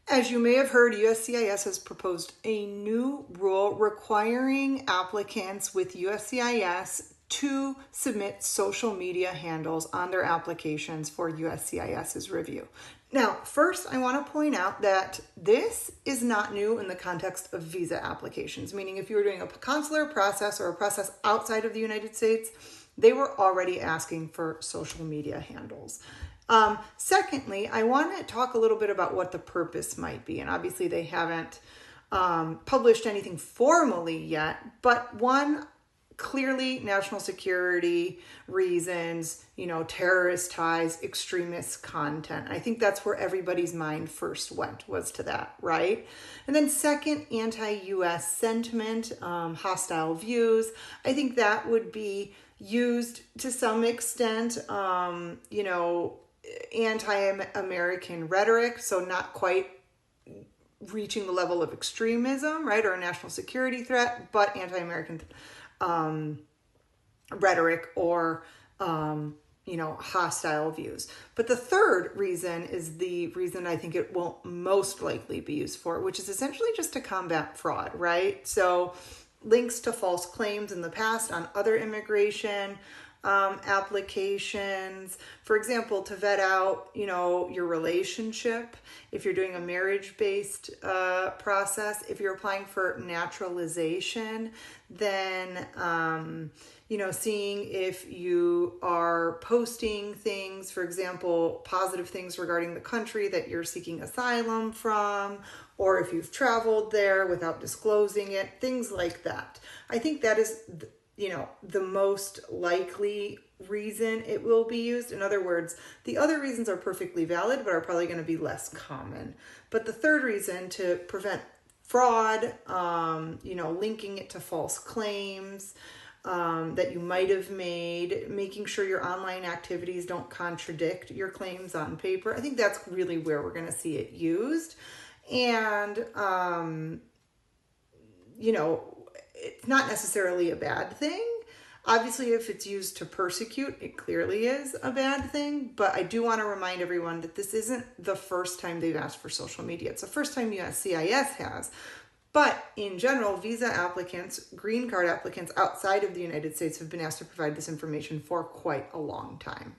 As you may have heard, USCIS has proposed a new rule requiring applicants with USCIS to submit social media handles on their applications for USCIS's review. Now, first, I want to point out that this is not new in the context of visa applications, meaning if you were doing a consular process or a process outside of the United States, they were already asking for social media handles. Secondly, I want to talk a little bit about what the purpose might be. And obviously they haven't published anything formally yet, but one, clearly national security reasons, terrorist ties, extremist content. I think that's where everybody's mind first went, was to that, right? And then second, anti-US sentiment, hostile views. I think that would be used to some extent, anti-American rhetoric, so not quite reaching the level of extremism, right, or a national security threat, but anti-American rhetoric or, hostile views. But the third reason is the reason I think it will most likely be used for, which is essentially just to combat fraud, right? So links to false claims in the past on other immigration applications, for example, to vet out, your relationship. If you're doing a marriage-based process, if you're applying for naturalization, then, seeing if you are posting things, for example, positive things regarding the country that you're seeking asylum from, or if you've traveled there without disclosing it, things like that. I think that is the most likely reason it will be used. In other words, the other reasons are perfectly valid, but are probably going to be less common. But the third reason, to prevent fraud, linking it to false claims that you might have made, making sure your online activities don't contradict your claims on paper. I think that's really where we're going to see it used. And, it's not necessarily a bad thing. Obviously, if it's used to persecute, it clearly is a bad thing. But I do want to remind everyone that this isn't the first time they've asked for social media. It's the first time USCIS has. But in general, visa applicants, green card applicants outside of the United States have been asked to provide this information for quite a long time.